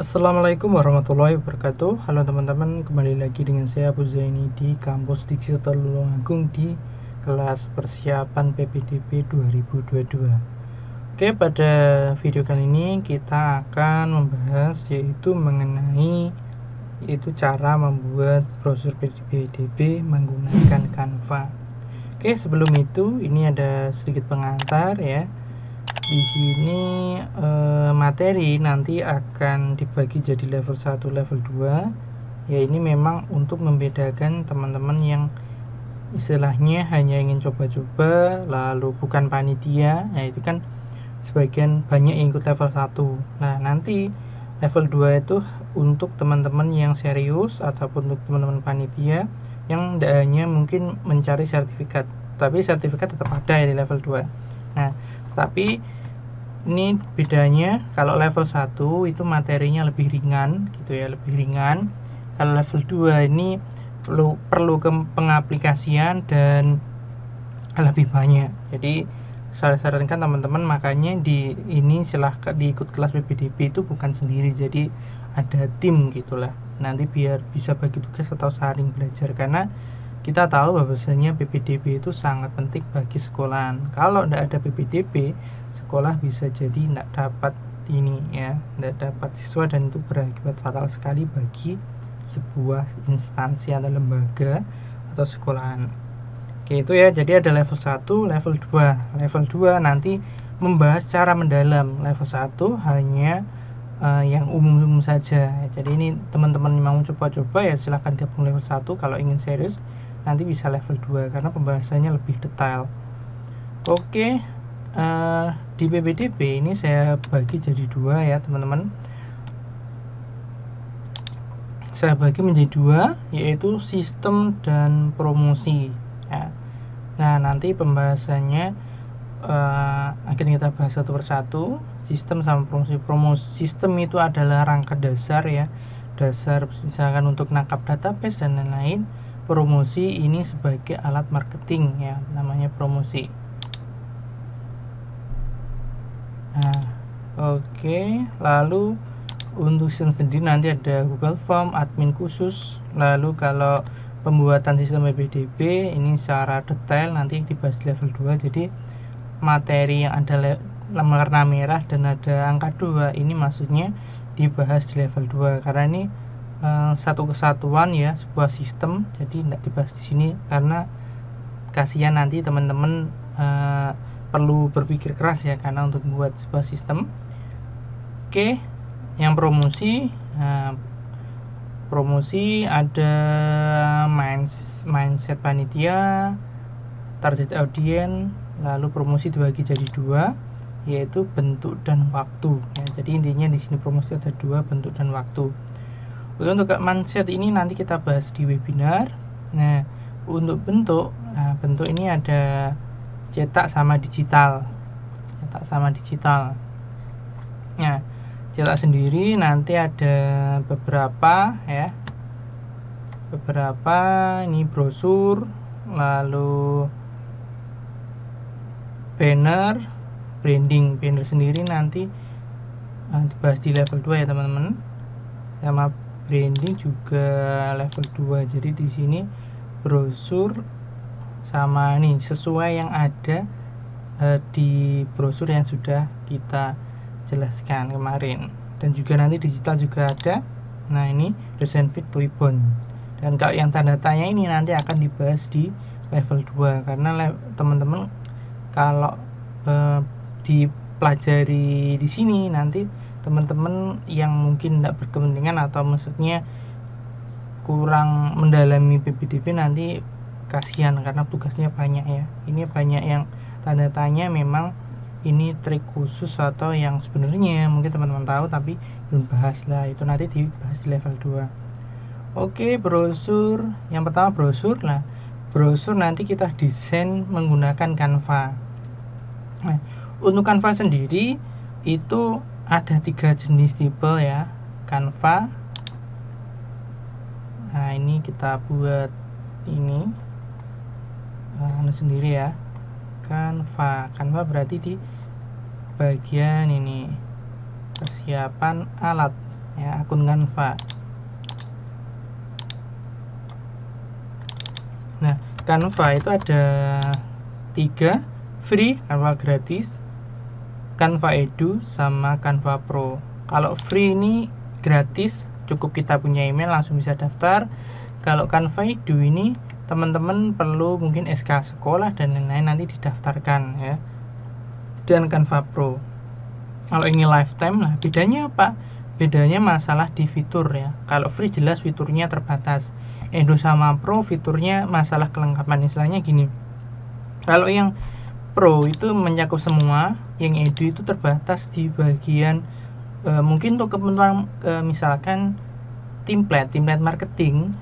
Assalamualaikum warahmatullahi wabarakatuh. Halo teman-teman, kembali lagi dengan saya Abu Zaini di kampus digital Tulungagung di kelas persiapan PPDB 2022. Oke, pada video kali ini kita akan membahas mengenai cara membuat brosur PPDB menggunakan Canva. Oke, sebelum itu ini ada sedikit pengantar ya. Di sini materi nanti akan dibagi jadi level 1, level 2. Ya, ini memang untuk membedakan teman-teman yang istilahnya hanya ingin coba-coba lalu bukan panitia. Nah, itu kan sebagian banyak yang ikut level 1. Nah, nanti level 2 itu untuk teman-teman yang serius ataupun untuk teman-teman panitia yang tidak hanya mungkin mencari sertifikat, tapi sertifikat tetap ada ya di level 2. Nah, tapi ini bedanya, kalau level 1 itu materinya lebih ringan gitu ya, lebih ringan. Kalau level 2 ini perlu pengaplikasian dan lebih banyak. Jadi saya sarankan teman-teman makanya silahkan diikut kelas PPDB itu bukan sendiri, jadi ada tim gitulah. Nanti biar bisa bagi tugas atau saling belajar, karena kita tahu bahwasanya PPDB itu sangat penting bagi sekolahan. Kalau tidak ada PPDB, sekolah bisa jadi tidak dapat tidak dapat siswa, dan itu berakibat fatal sekali bagi sebuah instansi atau lembaga atau sekolahan. Oke, itu ya. Jadi ada level 1, level 2. Level 2 nanti membahas cara mendalam. Level 1 hanya yang umum-umum saja. Jadi ini teman-teman mau coba-coba ya silahkan gabung level 1. Kalau ingin serius nanti bisa level 2 karena pembahasannya lebih detail. Oke, di PPDB ini saya bagi jadi 2 ya teman-teman. Saya bagi menjadi 2, yaitu sistem dan promosi ya. Nah, nanti pembahasannya akan kita bahas satu persatu. Sistem sama promosi. Sistem itu adalah rangka dasar ya, dasar misalkan untuk nangkap database dan lain-lain. Promosi ini sebagai alat marketing ya, namanya promosi. Nah, oke. Lalu untuk sistem sendiri nanti ada Google Form, admin khusus. Lalu kalau pembuatan sistem PPDB ini secara detail nanti dibahas di level 2. Jadi materi yang ada warna merah dan ada angka 2 ini maksudnya dibahas di level 2 karena ini satu kesatuan ya, sebuah sistem. Jadi tidak dibahas di sini karena kasihan nanti teman-teman perlu berpikir keras ya karena untuk membuat sebuah sistem. Oke, yang promosi promosi ada mindset panitia, target audience. Lalu promosi dibagi jadi 2, yaitu bentuk dan waktu ya. Jadi intinya di sini promosi ada 2, bentuk dan waktu. Untuk mindset ini nanti kita bahas di webinar. Nah, untuk bentuk, bentuk ini ada cetak sama digital. Cetak sama digital. Nah, cetak sendiri nanti ada beberapa ya. Beberapa ini brosur, lalu banner, branding. Banner sendiri nanti dibahas di level 2 ya, teman-teman. Sama branding juga level 2. Jadi di sini brosur sama nih sesuai yang ada di brosur yang sudah kita jelaskan kemarin. Dan juga nanti digital juga ada. Nah, ini desain fit ribbon. Dan kalau yang tanda tanya ini nanti akan dibahas di level 2 karena teman-teman kalau dipelajari di sini nanti teman-teman yang mungkin tidak berkepentingan atau maksudnya kurang mendalami PPDB nanti kasihan karena tugasnya banyak ya. Ini banyak yang tanda tanya, memang ini trik khusus atau yang sebenarnya mungkin teman-teman tahu tapi belum bahas lah, itu nanti dibahas di level 2. Oke, brosur. Yang pertama brosur. Nah, brosur nanti kita desain menggunakan Canva. Nah, untuk Canva sendiri itu ada 3 jenis tipe ya Canva. Nah, ini kita buat ini sendiri ya, Canva. Canva berarti di bagian ini persiapan alat. ya, akun Canva. Nah, Canva itu ada 3, free, Canva gratis, Canva Edu, sama Canva Pro. Kalau free ini gratis, cukup kita punya email langsung bisa daftar. Kalau Canva Edu ini teman-teman perlu mungkin SK sekolah dan lain-lain, nanti didaftarkan ya. Dan Canva Pro, kalau ini lifetime, lah bedanya apa? Bedanya masalah di fitur ya. Kalau free jelas fiturnya terbatas. Edu sama Pro fiturnya masalah kelengkapan. Istilahnya gini, kalau yang Pro itu mencakup semua, yang Edu itu terbatas di bagian mungkin untuk kebutuhan misalkan template marketing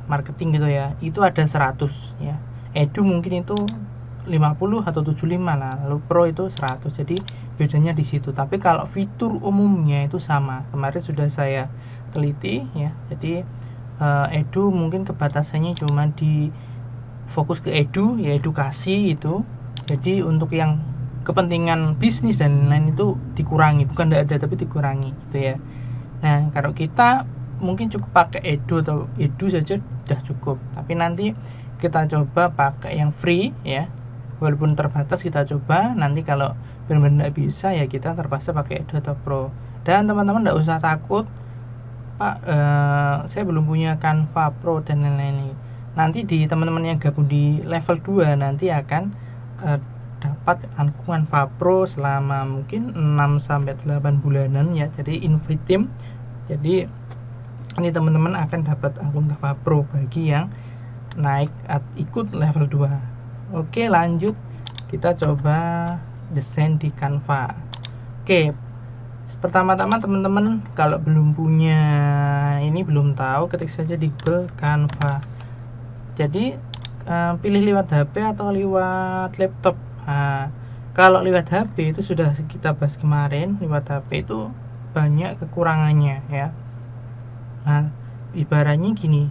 gitu ya, itu ada 100 ya. Edu mungkin itu 50 atau 75 lah, lalu Pro itu 100. Jadi bedanya di situ. Tapi kalau fitur umumnya itu sama. Kemarin sudah saya teliti ya. Jadi Edu mungkin kebatasannya cuma di fokus ke Edu, ya edukasi itu. Jadi untuk yang kepentingan bisnis dan lain-lain itu dikurangi, bukan tidak ada tapi dikurangi gitu ya. Nah, kalau kita mungkin cukup pakai Edu atau Edu saja sudah cukup. Tapi nanti kita coba pakai yang free ya. Walaupun terbatas kita coba, nanti kalau benar-benar tidak bisa ya kita terpaksa pakai Edu atau Pro. Dan teman-teman tidak usah takut, Pak, saya belum punya Canva Pro dan lain-lain. Nanti di teman-teman yang gabung di level 2 nanti akan dapat Canva Pro selama mungkin 6-8 bulanan ya. Jadi invite team. Jadi ini teman-teman akan dapat akun Canva Pro bagi yang naik ikut level 2. Oke, lanjut kita coba desain di Canva. Oke, pertama-tama teman-teman kalau belum punya ini, belum tahu, ketik saja di Google Canva. Jadi pilih lewat HP atau lewat laptop. Nah, kalau lewat HP itu sudah kita bahas kemarin, lewat HP itu banyak kekurangannya ya. Nah, ibaratnya gini,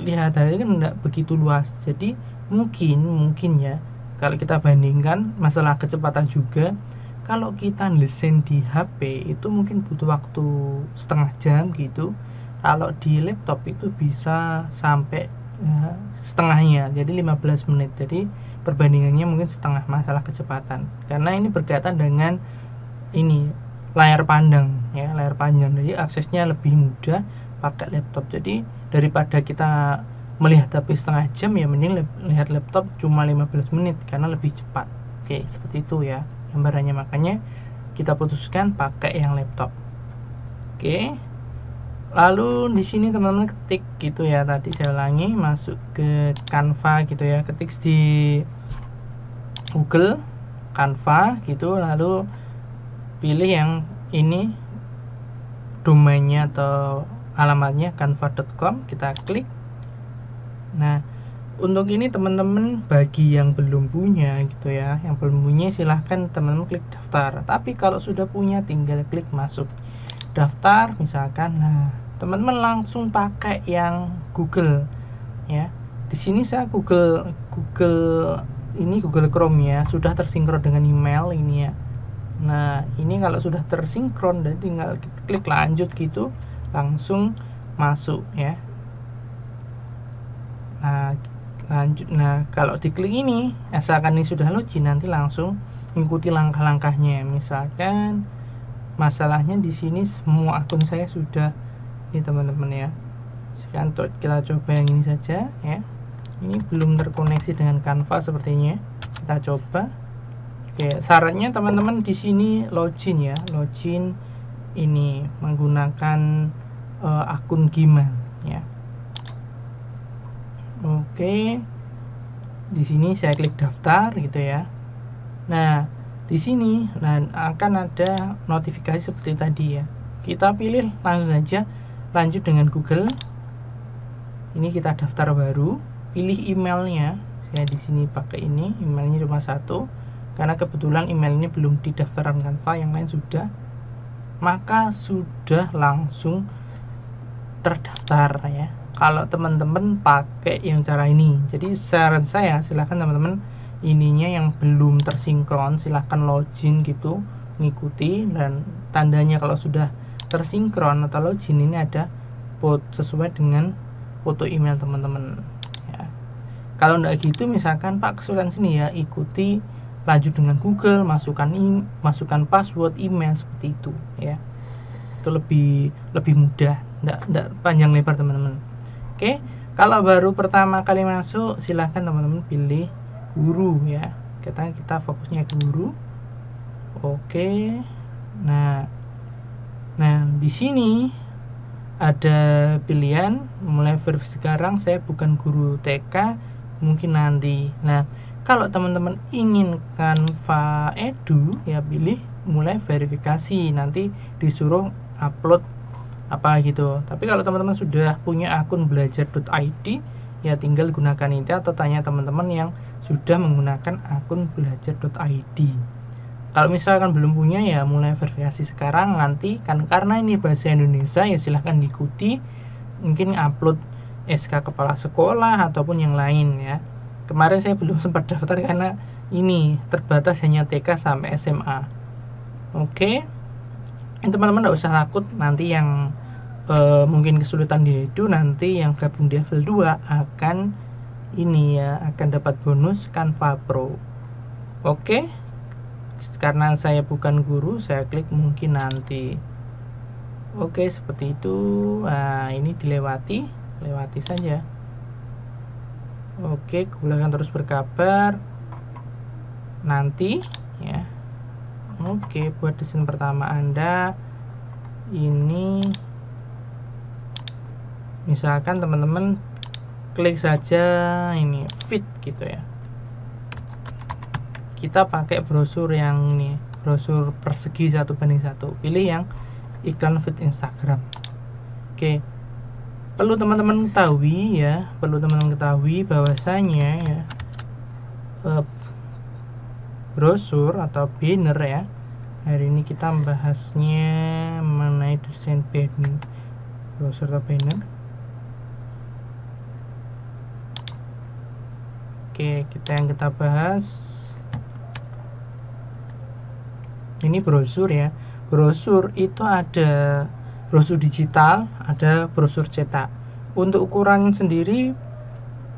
lihat hari kan enggak begitu luas. Jadi mungkin ya, kalau kita bandingkan masalah kecepatan juga, kalau kita desain di HP itu mungkin butuh waktu setengah jam gitu. Kalau di laptop itu bisa sampai setengahnya, jadi 15 menit. Jadi perbandingannya mungkin setengah masalah kecepatan, karena ini berkaitan dengan ini layar pandang ya, layar panjang. Jadi aksesnya lebih mudah pakai laptop. Jadi daripada kita melihat HP setengah jam, ya mending lihat laptop cuma 15 menit karena lebih cepat. Oke, seperti itu ya gambarannya. Makanya kita putuskan pakai yang laptop. Oke. Lalu di sini teman-teman ketik gitu ya, tadi saya ulangi, masuk ke Canva gitu ya, ketik di Google Canva gitu, lalu pilih yang ini domainnya atau alamatnya canva.com, kita klik. Nah, untuk ini teman-teman bagi yang belum punya gitu ya, yang belum punya silahkan teman-teman klik daftar. Tapi kalau sudah punya tinggal klik masuk daftar misalkan. Nah, teman-teman langsung pakai yang Google ya. Di sini saya Google Chrome ya, sudah tersinkron dengan email ini ya. Nah, ini kalau sudah tersinkron dan tinggal klik lanjut gitu, langsung masuk ya. Nah, lanjut. Nah, kalau diklik ini, asalkan ini sudah login, nanti langsung mengikuti langkah-langkahnya. Misalkan masalahnya di sini semua akun saya sudah ini teman-teman ya. Sekarang kita coba yang ini saja ya. Ini belum terkoneksi dengan Canva sepertinya. Kita coba. Oke, syaratnya teman-teman di sini login ya. Login ini menggunakan akun Gmail ya. Oke. Di sini saya klik daftar gitu ya. Nah, di sini akan ada notifikasi seperti tadi ya. Kita pilih langsung saja lanjut dengan Google. Ini kita daftar baru, pilih emailnya. Saya di sini pakai ini, emailnya cuma satu karena kebetulan email ini belum didaftarkan Canva, yang lain sudah. Maka sudah langsung terdaftar ya. Kalau teman-teman pakai yang cara ini, jadi saran saya silahkan teman-teman ininya yang belum tersinkron silahkan login gitu, ngikuti, dan tandanya kalau sudah tersinkron atau login ini ada sesuai dengan foto email teman-teman ya. Kalau enggak gitu misalkan Pak kesulitan sini ya, ikuti lanjut dengan Google, masukkan password email seperti itu ya. Itu lebih mudah, enggak panjang lebar teman-teman. Oke, kalau baru pertama kali masuk silahkan teman-teman pilih guru ya. Kita fokusnya ke guru. Oke. Nah di sini ada pilihan mulai verifikasi. Sekarang saya bukan guru TK, mungkin nanti. Nah, kalau teman-teman ingin Canva Edu ya pilih mulai verifikasi, nanti disuruh upload apa gitu. Tapi kalau teman-teman sudah punya akun belajar.id ya tinggal gunakan itu, atau tanya teman-teman yang sudah menggunakan akun belajar.id. Kalau misalkan belum punya ya mulai verifikasi sekarang, nanti kan karena ini bahasa Indonesia ya silahkan diikuti, mungkin upload SK kepala sekolah ataupun yang lain ya. Kemarin saya belum sempat daftar karena ini terbatas hanya TK sampai SMA. Oke, teman-teman tidak usah takut, nanti yang mungkin kesulitan di Edu, nanti yang gabung di level 2 akan ini ya, akan dapat bonus Canva Pro. Oke, karena saya bukan guru, saya klik mungkin nanti. Oke, seperti itu. Nah, ini lewati saja. Oke, silakan terus berkabar nanti ya. Oke, buat desain pertama Anda ini misalkan teman-teman klik saja ini fit gitu ya. Kita pakai brosur yang ini, brosur persegi 1:1. Pilih yang iklan feed Instagram. Oke, perlu teman-teman ketahui ya, bahwasanya ya brosur atau banner ya, hari ini kita membahasnya mengenai desain banner, brosur atau banner. Oke, kita bahas ini brosur ya. Brosur itu ada brosur digital, ada brosur cetak. Untuk ukuran sendiri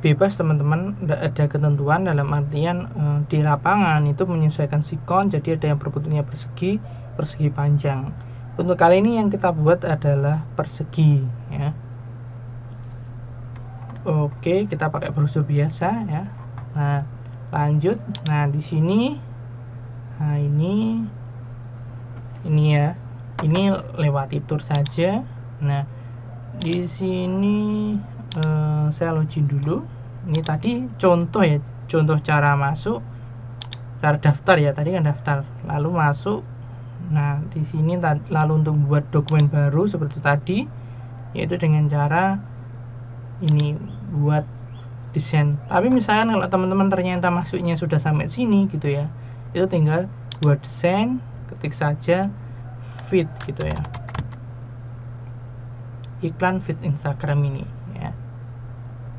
bebas teman-teman, tidak ada ketentuan, dalam artian di lapangan itu menyesuaikan sikon, jadi ada yang bentuknya persegi panjang. Untuk kali ini yang kita buat adalah persegi ya. Oke, kita pakai brosur biasa ya. Nah, lanjut. Nah, di sini nah ini ya, ini lewat tur saja. Nah, di sini saya login dulu. Ini tadi contoh ya, contoh cara masuk, cara daftar ya, tadi kan daftar lalu masuk. Nah, di sini lalu untuk membuat dokumen baru seperti tadi, yaitu dengan cara ini buat desain. Tapi misalnya kalau teman-teman ternyata masuknya sudah sampai sini gitu ya, itu tinggal buat desain, ketik saja feed gitu ya, iklan feed Instagram ini ya.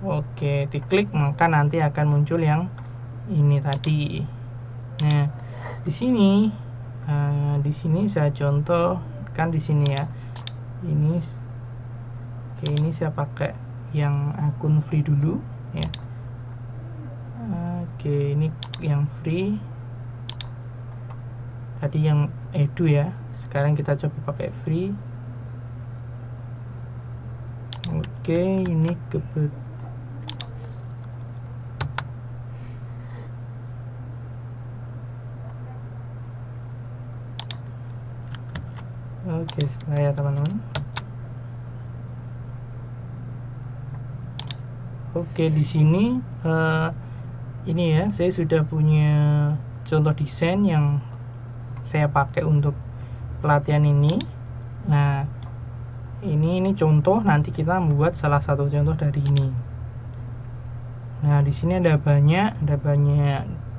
Oke, diklik maka nanti akan muncul yang ini tadi. Nah, di sini saya contohkan di sini ya. Ini oke, ini saya pakai yang akun free dulu ya. Oke, ini yang free. Tadi yang Edu ya, sekarang kita coba pakai free. Oke, ini oke, sebentar ya teman-teman. Oke, di sini ini ya, saya sudah punya contoh desain yang saya pakai untuk pelatihan ini. Nah, ini contoh, nanti kita membuat salah satu contoh dari ini. Nah, di sini ada banyak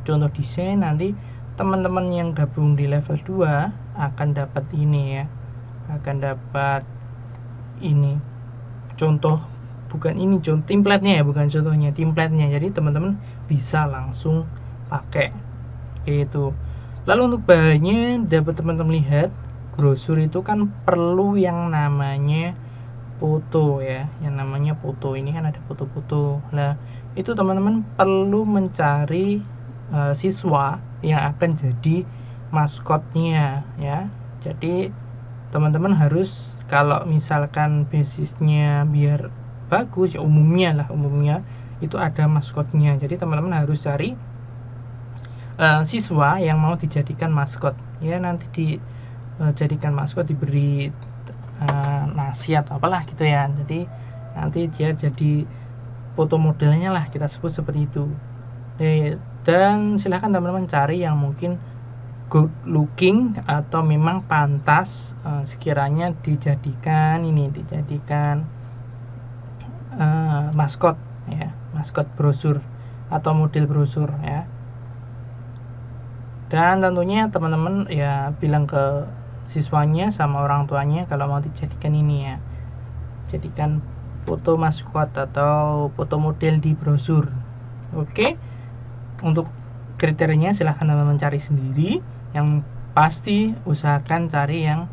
contoh desain. Nanti teman-teman yang gabung di level 2 akan dapat ini ya, akan dapat ini contoh, bukan ini contoh template-nya ya, bukan contohnya, template-nya. Jadi teman-teman bisa langsung pakai gitu. Lalu untuk bahannya dapat teman-teman lihat brosur itu kan perlu yang namanya foto ya, yang namanya foto. Ini kan ada foto-foto. Nah, itu teman-teman perlu mencari siswa yang akan jadi maskotnya ya. Jadi teman-teman harus, kalau misalkan basisnya biar bagus ya, umumnya itu ada maskotnya. Jadi teman-teman harus cari siswa yang mau dijadikan maskot ya, nanti dijadikan maskot, diberi nasi atau apalah gitu ya. Jadi nanti dia jadi foto modelnya lah, kita sebut seperti itu. Dan silahkan teman-teman cari yang mungkin good looking atau memang pantas sekiranya dijadikan maskot ya, maskot brosur atau model brosur ya. Dan tentunya teman-teman ya bilang ke siswanya sama orang tuanya kalau mau dijadikan ini ya, jadikan foto maskot atau foto model di brosur. Oke, untuk kriterianya silahkan teman-teman cari sendiri. Yang pasti usahakan cari yang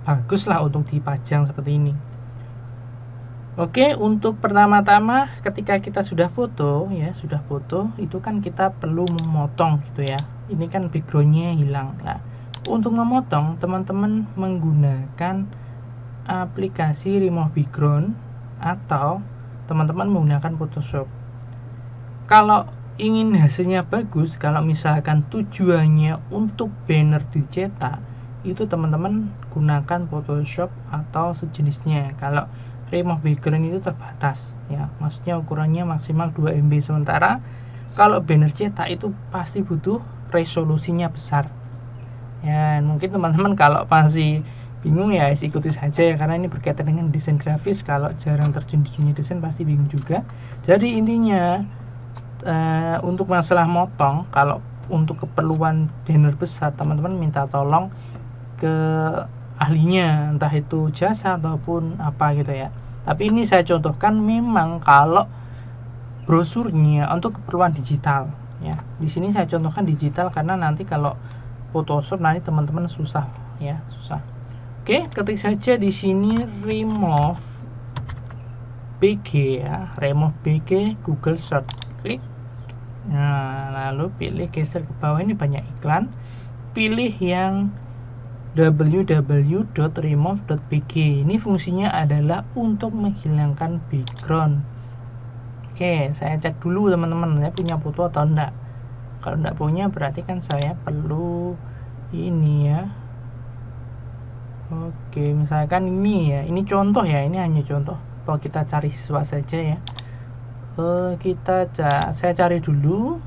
bagus lah untuk dipajang seperti ini. Oke, untuk pertama-tama ketika kita sudah foto ya, itu kan kita perlu memotong gitu ya. Ini kan backgroundnya hilang. Nah, untuk memotong teman-teman menggunakan aplikasi remove background atau teman-teman menggunakan Photoshop. Kalau ingin hasilnya bagus, kalau misalkan tujuannya untuk banner dicetak, itu teman-teman gunakan Photoshop atau sejenisnya. Kalau remove background itu terbatas ya, maksudnya ukurannya maksimal 2 MB, sementara kalau banner cetak itu pasti butuh resolusinya besar ya. Mungkin teman-teman kalau masih bingung ya ikuti saja ya, karena ini berkaitan dengan desain grafis. Kalau jarang terjun di dunia desain pasti bingung juga. Jadi intinya untuk masalah motong, kalau untuk keperluan banner besar, teman-teman minta tolong ke ahlinya, entah itu jasa ataupun apa gitu ya. Tapi ini saya contohkan memang kalau brosurnya untuk keperluan digital ya. Di sini saya contohkan digital karena nanti kalau Photoshop nanti teman-teman susah ya, susah. Oke, ketik saja di sini remove BG ya, remove BG Google search, klik. Nah, lalu pilih geser ke bawah, ini banyak iklan. Pilih yang www.remove.bg. Ini fungsinya adalah untuk menghilangkan background. Oke, saya cek dulu teman-teman, saya punya foto atau enggak. Kalau enggak punya berarti kan saya perlu ini ya. Oke, misalkan ini ya, ini contoh ya, ini hanya contoh. Kalau kita cari siswa saja ya. Saya cari dulu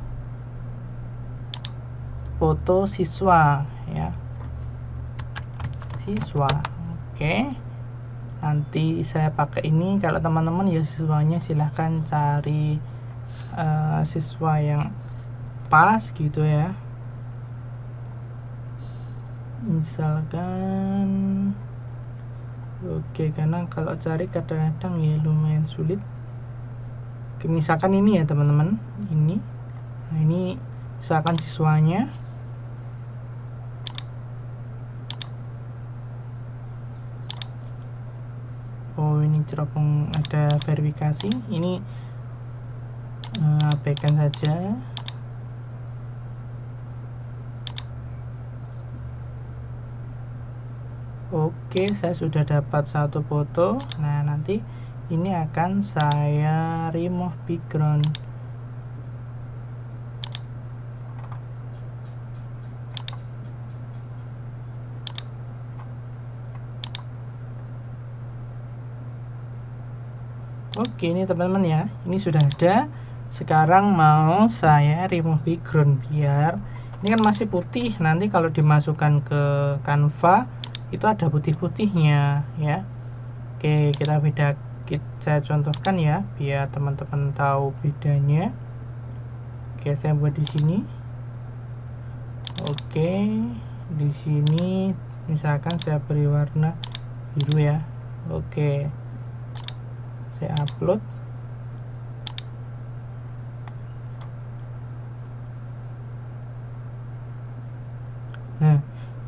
foto siswa ya, siswa. Oke, nanti saya pakai ini. Kalau teman-teman ya siswanya silahkan cari siswa yang pas gitu ya, misalkan. Oke, karena kalau cari kadang-kadang ya lumayan sulit. Oke, misalkan ini ya teman-teman, ini. Nah, ini misalkan siswanya. Oh, ini ceropong ada verifikasi. Ini abaikan saja. Oke, saya sudah dapat satu foto. Nah, nanti ini akan saya remove background. Oke, ini teman-teman ya, ini sudah ada. Sekarang mau saya remove background biar ini kan masih putih, nanti kalau dimasukkan ke Canva itu ada putih-putihnya ya. Oke, saya contohkan ya biar teman-teman tahu bedanya. Oke, saya buat di sini. Oke, di sini misalkan saya beri warna biru ya. Oke, saya upload.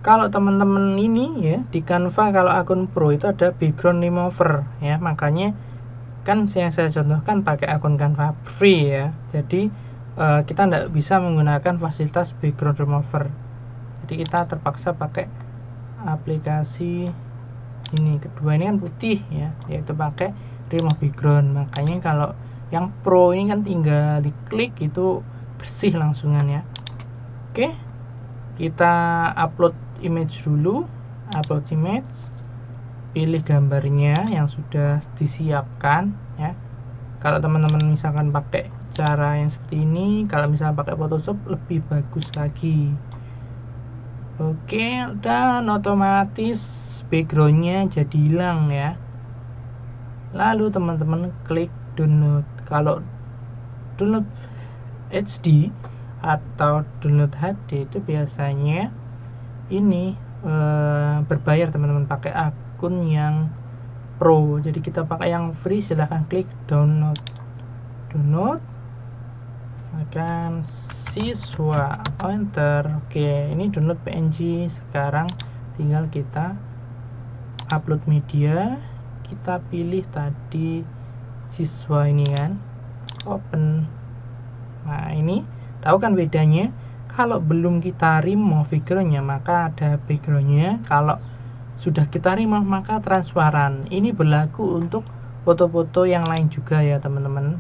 Kalau teman-teman ini ya di Canva, kalau akun pro itu ada background remover ya, makanya kan yang saya contohkan pakai akun Canva free ya, jadi kita tidak bisa menggunakan fasilitas background remover, jadi kita terpaksa pakai aplikasi ini kedua. Ini kan putih ya, yaitu pakai remove background. Makanya kalau yang pro ini kan tinggal diklik itu bersih langsungan ya. Oke, kita upload image dulu. Upload image, pilih gambarnya yang sudah disiapkan ya. Kalau teman-teman misalkan pakai cara yang seperti ini, kalau misalnya pakai Photoshop lebih bagus lagi. Oke, dan otomatis backgroundnya jadi hilang ya. Lalu teman-teman klik download. Kalau download HD atau download HD itu biasanya ini berbayar teman-teman, pakai akun yang pro. Jadi kita pakai yang free, silahkan klik download. Akan siswa enter. Oke, ini download PNG. Sekarang tinggal kita upload media. Kita pilih tadi siswa ini kan, open. Nah ini tahu kan bedanya, kalau belum kita remove backgroundnya maka ada backgroundnya, kalau sudah kita remove maka transparan. Ini berlaku untuk foto-foto yang lain juga ya teman-teman.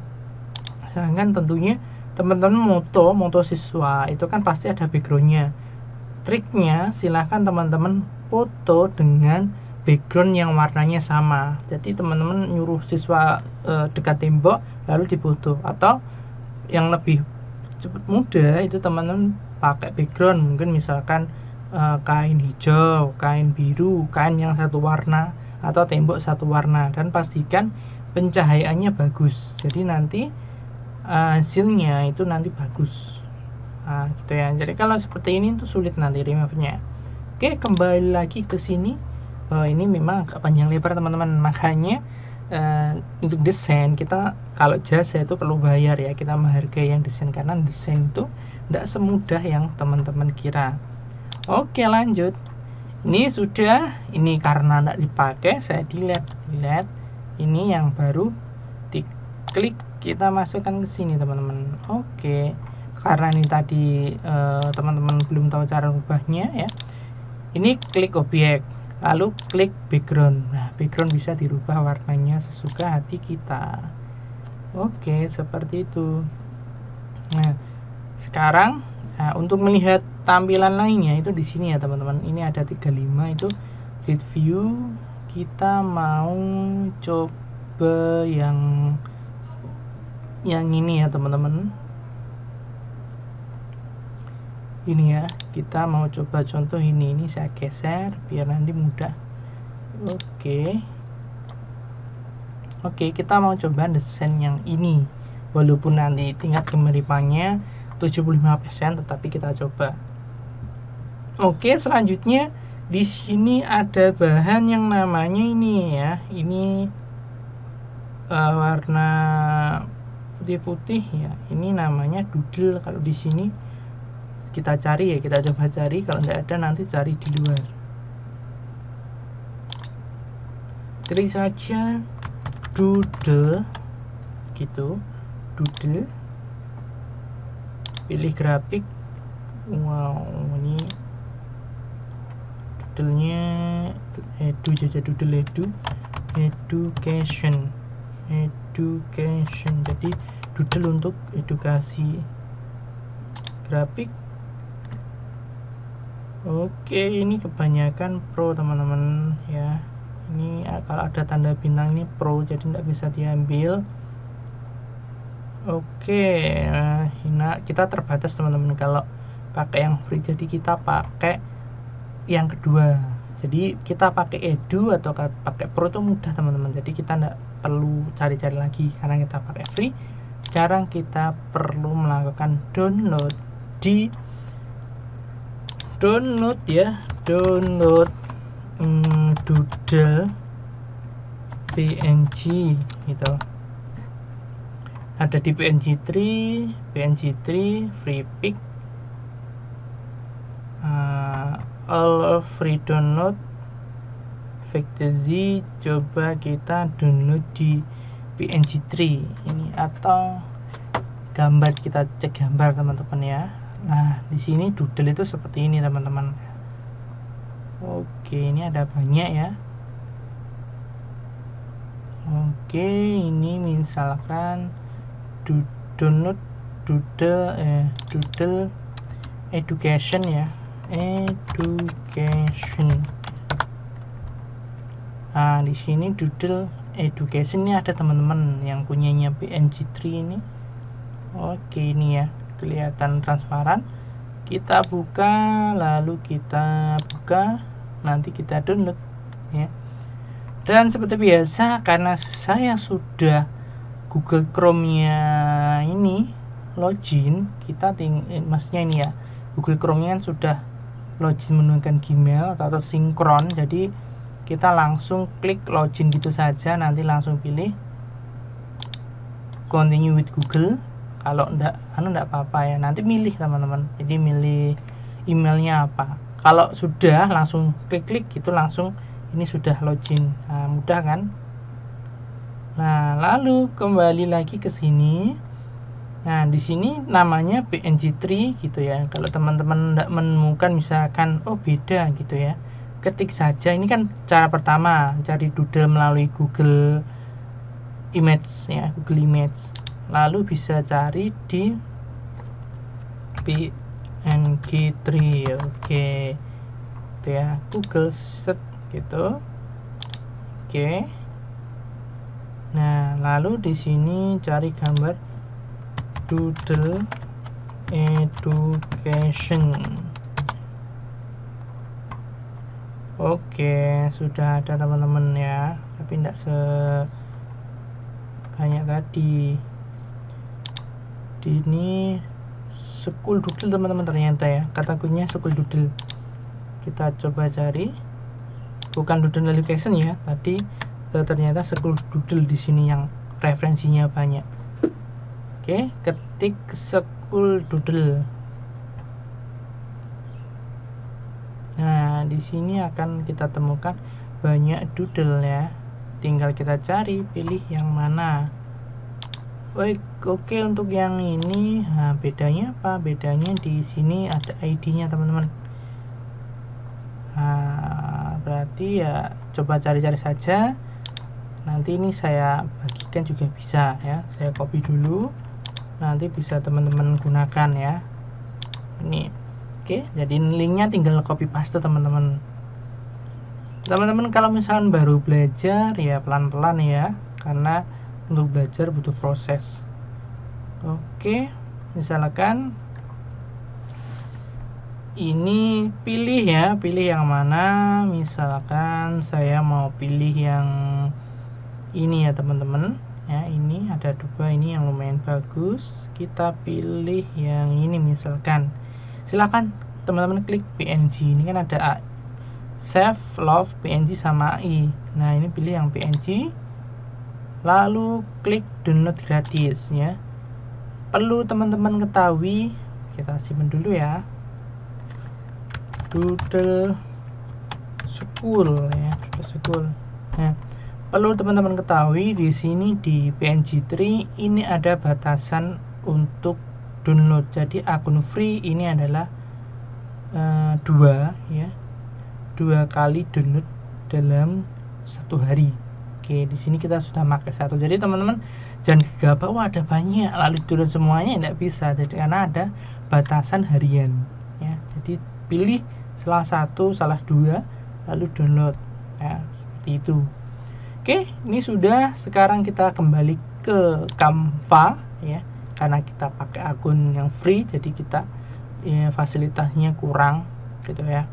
Sedangkan tentunya teman-teman moto siswa itu kan pasti ada backgroundnya. Triknya silahkan teman-teman foto dengan background yang warnanya sama. Jadi teman-teman nyuruh siswa dekat tembok lalu difoto, atau yang lebih cepat mudah itu teman-teman pakai background, mungkin misalkan kain hijau, kain biru, kain yang satu warna, atau tembok satu warna, dan pastikan pencahayaannya bagus, jadi nanti hasilnya itu nanti bagus. Nah gitu ya. Jadi kalau seperti ini tuh sulit nanti remove-nya. Oke, kembali lagi ke sini. Ini memang agak panjang lebar teman-teman, makanya untuk desain kita kalau jasa itu perlu bayar ya, kita menghargai yang desain, karena desain itu tidak semudah yang teman-teman kira. Oke, lanjut. Ini sudah, ini karena tidak dipakai saya delete. Ini yang baru diklik, kita masukkan ke sini teman-teman. Oke, karena ini tadi teman-teman belum tahu cara ubahnya ya, ini klik objek lalu klik background. Nah, background bisa dirubah warnanya sesuka hati kita. Oke, seperti itu. Nah, sekarang untuk melihat tampilan lainnya itu di sini ya teman-teman. Ini ada 35 itu grid view. Kita mau coba yang ini ya teman-teman. Ini ya, kita mau coba contoh ini saya geser biar nanti mudah. Oke, kita mau coba desain yang ini, walaupun nanti tingkat kemiripannya 75%, tetapi kita coba. Oke, selanjutnya di sini ada bahan yang namanya ini ya, ini warna putih-putih ya, ini namanya doodle. Kalau di sini kita cari ya, kita coba cari, kalau tidak ada nanti cari di luar. Klik saja doodle gitu, doodle, pilih grafik. Wow, ini doodle-nya education, jadi doodle untuk edukasi, grafik. Oke, ini kebanyakan pro teman-teman ya. Ini kalau ada tanda bintang ini pro, jadi tidak bisa diambil. Oke, nah, kita terbatas teman-teman kalau pakai yang free, jadi kita pakai yang kedua. Jadi kita pakai edu atau pakai pro itu mudah teman-teman, jadi kita tidak perlu cari-cari lagi karena kita pakai free. Sekarang kita perlu melakukan download di download doodle PNG gitu. Ada di PNG3 free pick. all free download Vectzy, coba kita download di PNG3 ini, atau gambar, kita cek gambar teman-teman ya. Nah di sini doodle itu seperti ini teman-teman. Oke, ini ada banyak ya. Oke, ini misalkan download doodle education ya, education. Nah di sini doodle education ini ada teman-teman yang punyanya PNG3 ini. Oke, ini ya kelihatan transparan. Kita buka, lalu kita buka, nanti kita download ya. Dan seperti biasa, karena saya sudah Google Chrome-nya ini login, kita maksudnya ini ya, Google Chrome-nya sudah login menggunakan Gmail atau sinkron, jadi kita langsung klik login gitu saja, nanti langsung pilih continue with Google. Kalau enggak apa-apa ya, nanti milih teman-teman, jadi milih emailnya apa. Kalau sudah langsung klik gitu, langsung ini sudah login. Nah, mudah kan? Nah lalu kembali lagi ke sini. Nah di sini namanya PNG3 gitu ya. Kalau teman-teman enggak menemukan, misalkan oh beda gitu ya, ketik saja. Ini kan cara pertama, cari doodle melalui Google Image ya, Google Image. Lalu bisa cari di PNG3. Oke, itu ya, Google set gitu. Oke. Nah, lalu di sini cari gambar doodle education. Oke, sudah ada teman-teman ya, tapi tidak sebanyak tadi. Ini school doodle teman-teman, ternyata ya, kategorinya school doodle. Kita coba cari, bukan doodle education ya, tadi ternyata school doodle di sini yang referensinya banyak. Oke, ketik school doodle. Nah, di sini akan kita temukan banyak doodle ya. Tinggal kita cari, pilih yang mana. Oke, untuk yang ini, nah, bedanya apa? Bedanya di sini ada ID-nya teman-teman. Nah, berarti ya coba cari-cari saja. Nanti ini saya bagikan juga bisa ya. Saya copy dulu, nanti bisa teman-teman gunakan ya. Ini. Oke, jadi linknya tinggal copy paste teman-teman. Teman-teman kalau misalkan baru belajar ya pelan-pelan ya, karena untuk belajar butuh proses. Oke, misalkan ini pilih ya, pilih yang mana. Misalkan saya mau pilih yang ini ya teman-teman ya, ini ada dua ini yang lumayan bagus. Kita pilih yang ini misalkan. Silakan teman-teman klik PNG. Ini kan ada save, love, PNG sama AI. Nah ini pilih yang PNG, lalu klik download gratis ya. Perlu teman-teman ketahui, kita simpan dulu ya, doodle school ya, doodle school. Nah perlu teman-teman ketahui di sini di PNG3 ini ada batasan untuk download. Jadi akun free ini adalah 2 kali download dalam 1 hari. Oke, di sini kita sudah pakai 1. Jadi teman-teman jangan gegabah, wah ada banyak lalu download semuanya, tidak bisa. Jadi karena ada batasan harian ya. Jadi pilih salah 1, salah 2 lalu download ya, seperti itu. Oke, ini sudah. Sekarang kita kembali ke Canva ya. Karena kita pakai akun yang free, jadi kita ya, fasilitasnya kurang gitu ya.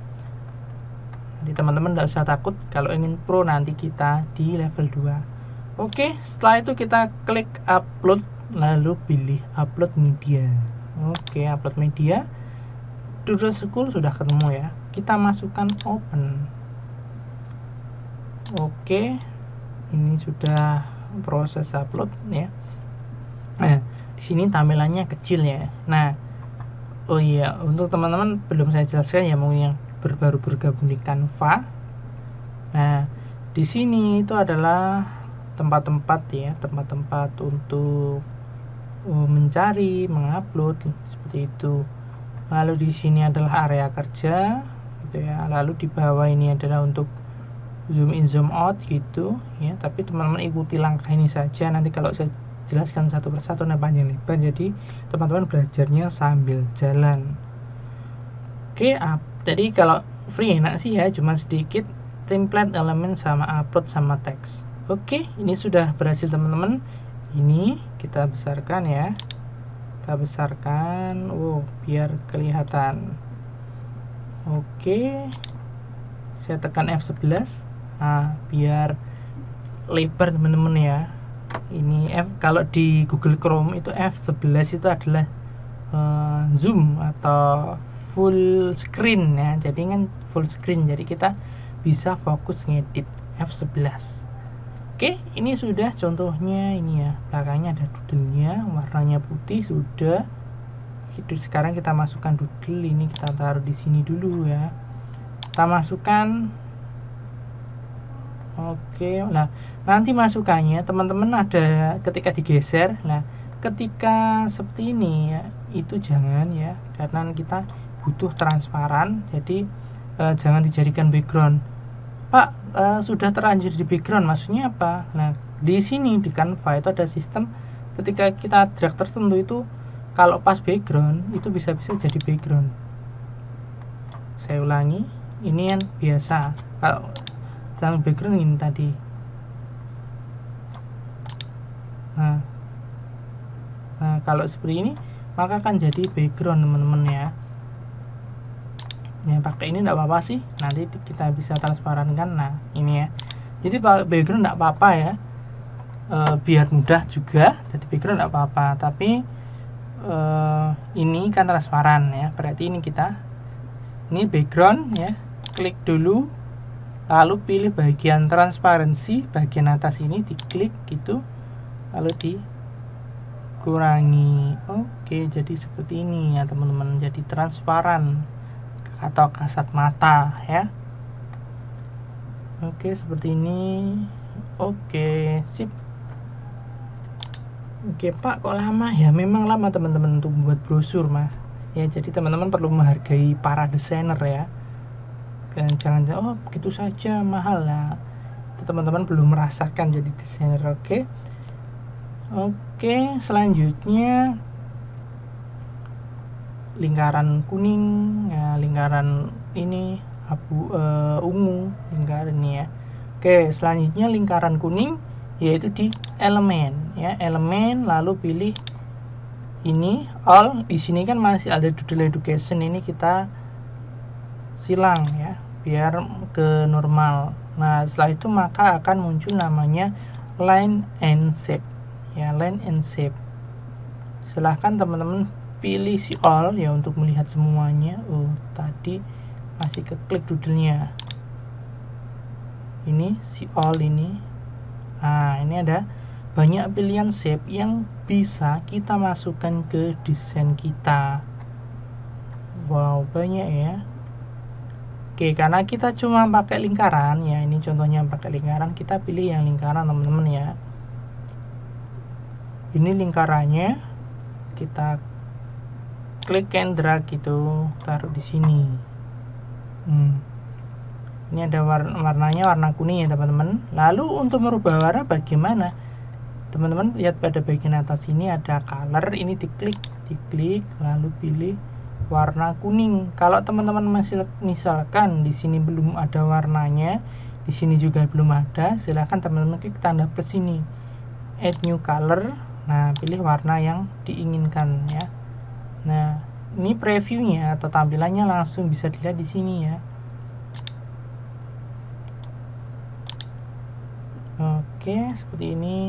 Jadi teman-teman tidak usah takut, kalau ingin pro nanti kita di level 2. Oke, setelah itu kita klik upload, lalu pilih upload media. Oke, upload media. Doodle school sudah ketemu ya. Kita masukkan open. Oke, ini sudah proses upload ya. Nah, di sini tampilannya kecil ya. Nah, oh iya, untuk teman-teman belum saya jelaskan ya, mungkin yang baru bergabung di Canva. Nah, di sini itu adalah tempat-tempat ya, tempat-tempat untuk mencari, mengupload seperti itu. Lalu di sini adalah area kerja gitu ya. Lalu di bawah ini adalah untuk zoom in zoom out gitu ya. Tapi teman-teman ikuti langkah ini saja, nanti kalau saya jelaskan satu persatu panjang lebar, jadi teman-teman belajarnya sambil jalan. Oke, jadi kalau free enak sih ya, cuma sedikit template elemen sama upload sama teks. Oke, ini sudah berhasil teman-teman. Ini kita besarkan ya, kita besarkan, biar kelihatan. Oke, saya tekan F11, nah biar lebar teman-teman ya. Ini kalau di Google Chrome itu F11 itu adalah zoom atau full screen ya, jadi kan full screen, jadi kita bisa fokus ngedit F11. Oke, ini sudah contohnya ini ya, belakangnya ada doodle-nya, warnanya putih sudah. Itu sekarang kita masukkan doodle ini, kita taruh di sini dulu ya. Kita masukkan. Oke, nah nanti masukannya teman-teman ada ketika digeser. Nah, ketika seperti ini ya, itu jangan ya, karena kita butuh transparan, jadi jangan dijadikan background. Pak, sudah terlanjur di background, maksudnya apa? Nah, di sini di Canva itu ada sistem ketika kita drag tertentu itu kalau pas background itu bisa-bisa jadi background. Saya ulangi, ini yang biasa. Kalau jangan background ini tadi. Nah, kalau seperti ini maka akan jadi background teman-teman ya. Ya, pakai ini enggak apa-apa sih, nanti kita bisa transparankan. Nah, ini ya, jadi background enggak apa-apa ya, biar mudah juga, jadi background enggak apa-apa, tapi ini kan transparan ya, berarti ini ini background ya, klik dulu, lalu pilih bagian transparansi, bagian atas ini diklik gitu, lalu dikurangi. Oke, jadi seperti ini ya teman-teman, jadi transparan atau kasat mata ya. Oke, seperti ini. Oke, sip. Oke Pak, kok lama ya? Memang lama teman-teman untuk membuat brosur mah ya, jadi teman-teman perlu menghargai para desainer ya, dan jangan begitu saja mahal lah, itu teman-teman belum merasakan jadi desainer. Oke, selanjutnya lingkaran kuning ya, lingkaran ini ungu, lingkaran ini ya. Oke, selanjutnya lingkaran kuning yaitu di elemen ya, elemen, lalu pilih ini all. Di sini kan masih ada doodle education, ini kita silang ya biar ke normal. Nah, setelah itu maka akan muncul namanya line and shape ya, line and shape. Silahkan teman-teman pilih si all ya untuk melihat semuanya. Tadi masih keklik doodle-nya. Ini si all ini. Nah, ini ada banyak pilihan shape yang bisa kita masukkan ke desain kita. Wow, banyak ya. Oke, karena kita cuma pakai lingkaran ya, ini contohnya pakai lingkaran, kita pilih yang lingkaran teman-teman ya. Ini lingkarannya, kita klik and drag gitu, taruh di sini. Ini ada warnanya warna kuning ya teman-teman. Lalu untuk merubah warna bagaimana? Teman-teman lihat pada bagian atas ini ada color, ini diklik, lalu pilih warna kuning. Kalau teman-teman masih misalkan di sini belum ada warnanya, di sini juga belum ada, silahkan teman-teman klik tanda plus ini, add new color. Nah, pilih warna yang diinginkan ya. Nah, ini previewnya atau tampilannya langsung bisa dilihat di sini ya. Oke, seperti ini.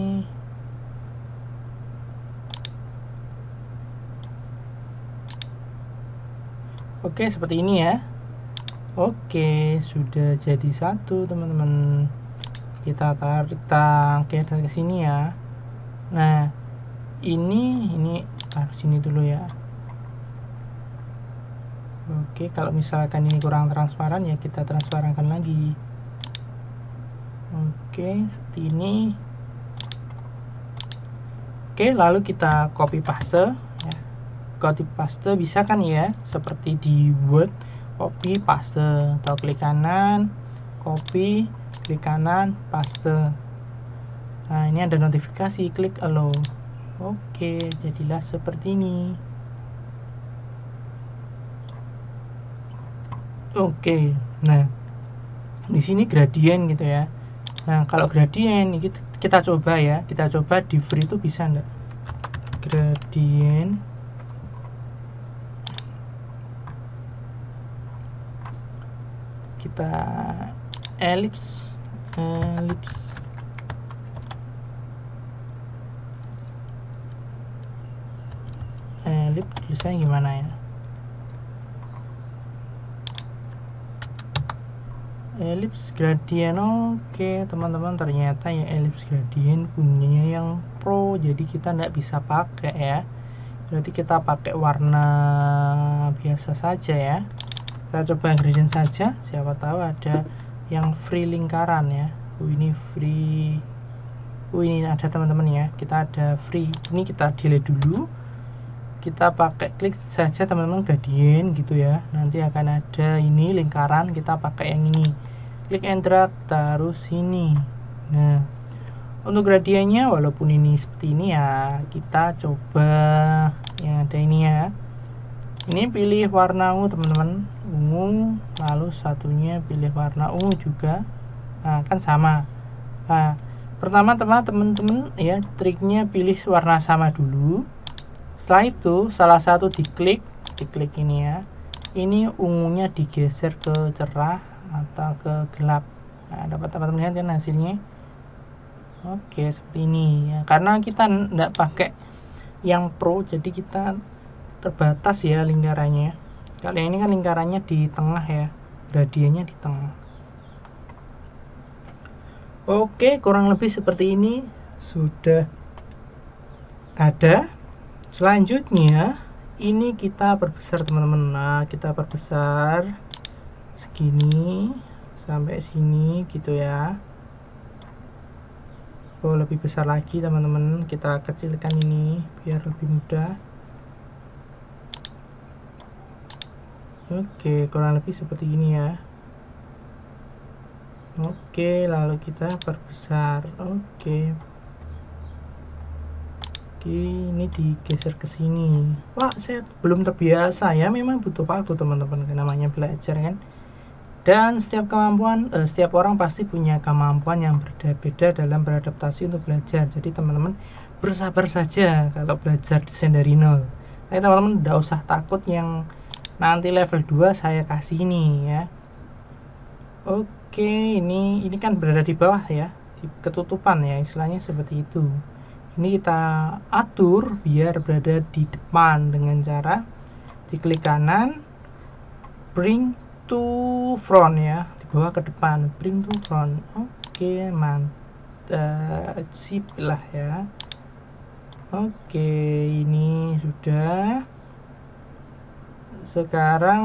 Oke, seperti ini ya. Oke, sudah jadi satu teman-teman. Kita tarik ke sini ya. Nah, ini taruh sini dulu ya. Oke, kalau misalkan ini kurang transparan ya kita transparankan lagi. Oke, seperti ini. Oke, lalu kita copy paste ya. Copy paste bisa kan ya, seperti di Word, copy paste, atau klik kanan, copy, klik kanan, paste. Nah, ini ada notifikasi, klik allow. Oke, jadilah seperti ini. Oke, nah di sini gradien gitu ya. Nah, kalau gradien kita coba ya, kita coba di free itu bisa enggak? Gradien kita ellipse tulisannya gimana ya? Ellipse gradient. Oke teman-teman, ternyata ya ellipse gradient punyanya yang pro, jadi kita nggak bisa pakai ya, berarti kita pakai warna biasa saja ya. Kita coba gradient saja, siapa tahu ada yang free lingkaran ya. Ini free, ini ada teman-teman ya, kita ada free. Ini kita delete dulu, kita pakai klik saja teman-teman gradient gitu ya, nanti akan ada ini lingkaran, kita pakai yang ini, klik and drag taruh sini. Nah, untuk gradiennya walaupun ini seperti ini ya, kita coba yang ada ini ya. Ini pilih warna ungu teman-teman, ungu, lalu satunya pilih warna ungu juga. Nah, kan sama. Nah, pertama teman-teman ya, triknya pilih warna sama dulu. Setelah itu salah satu diklik ini ya, ini ungunya digeser ke cerah atau ke gelap. Nah, dapat teman-teman lihat kan hasilnya. Oke, seperti ini ya, karena kita tidak pakai yang pro jadi kita terbatas ya lingkarannya. Kalau yang ini kan lingkarannya di tengah ya, gradiennya di tengah. Oke, kurang lebih seperti ini sudah ada. Selanjutnya ini kita perbesar teman-teman. Nah, kita perbesar segini sampai sini gitu ya. Oh, lebih besar lagi teman-teman, kita kecilkan ini biar lebih mudah. Oke, kurang lebih seperti ini ya. Oke, lalu kita perbesar. Oke, ini digeser ke sini. Wah, saya belum terbiasa ya, memang butuh waktu teman-teman, namanya belajar kan. Dan setiap orang pasti punya kemampuan yang berbeda-beda dalam beradaptasi untuk belajar. Jadi teman-teman bersabar saja kalau belajar desain dari nol. Tapi teman-teman tidak usah takut yang nanti level 2 saya kasih ini ya. Oke, ini kan berada di bawah ya, di ketutupan ya, istilahnya seperti itu. Ini kita atur biar berada di depan dengan cara diklik kanan, bring to front ya, di bawah ke depan, bring to front. Oke, mantap, sip lah ya. Oke, ini sudah. Sekarang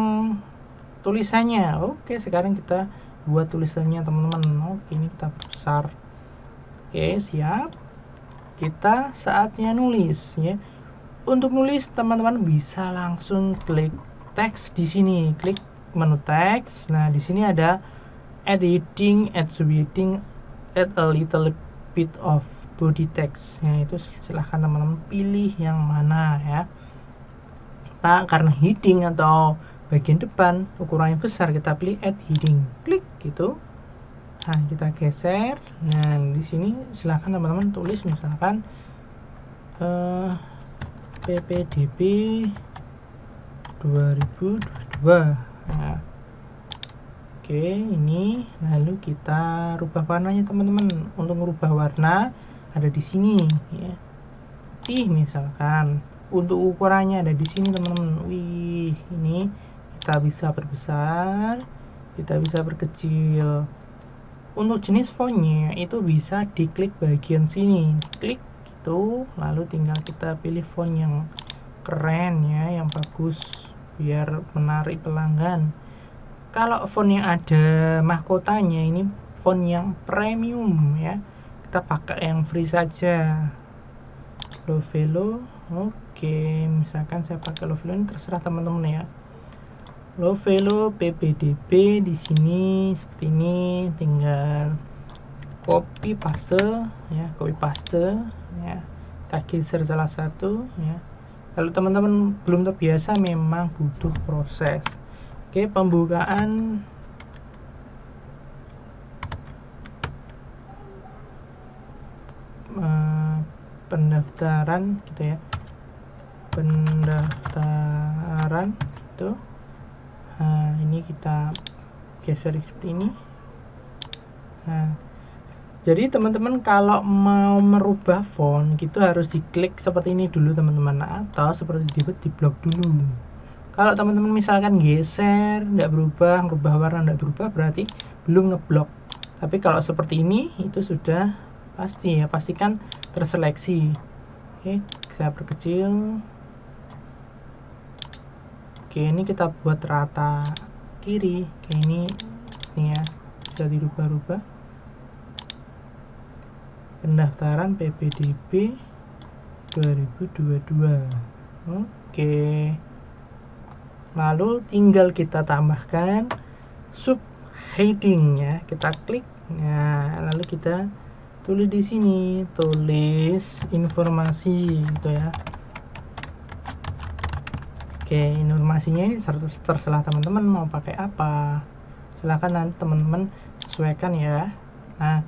tulisannya. Oke, sekarang kita buat tulisannya teman-teman. Oke, ini kita besar. Oke, siap. Kita saatnya nulis ya. Untuk nulis teman-teman bisa langsung klik teks di sini, klik menu teks. Nah, di sini ada add heading, add subheading, add a little bit of body text. Ya, itu silahkan teman-teman pilih yang mana ya. Nah, karena heading atau bagian depan ukurannya besar, kita pilih add heading, klik gitu. Nah, kita geser. Nah, di sini silahkan teman-teman tulis misalkan PPDB 2022. Nah, oke, ini lalu kita rubah warnanya teman-teman. Untuk merubah warna ada di sini ya. Misalkan untuk ukurannya ada di sini teman-teman. Wih, ini kita bisa perbesar, kita bisa perkecil. Untuk jenis fontnya itu bisa diklik bagian sini, klik gitu, lalu tinggal kita pilih font yang keren ya, yang bagus. biar menarik pelanggan. Kalau font yang ada mahkotanya ini font yang premium ya, kita pakai yang free saja. Lovelo, oke, misalkan saya pakai Lovelo, ini terserah teman-teman ya. Lovelo ppdb di sini seperti ini, tinggal copy paste ya, ya, kita geser salah satu ya. Kalau teman-teman belum terbiasa memang butuh proses. Oke, pembukaan pendaftaran gitu ya, pendaftaran itu. Nah, ini kita geser seperti ini. Nah, jadi teman-teman kalau mau merubah font gitu harus diklik seperti ini dulu teman-teman, atau seperti di blok dulu. Kalau teman-teman misalkan geser nggak berubah, merubah warna nggak berubah, berarti belum ngeblok. Tapi kalau seperti ini itu sudah pasti ya, pastikan terseleksi. Oke, saya perkecil. Oke, ini kita buat rata kiri kayak ini ya, bisa dirubah-rubah. Pendaftaran ppdb 2022. Oke, lalu tinggal kita tambahkan subheading ya, kita klik. Nah, lalu kita tulis di sini, tulis informasi gitu ya. Oke, informasinya ini terserah teman-teman mau pakai apa, silahkan nanti teman-teman sesuaikan ya. Nah,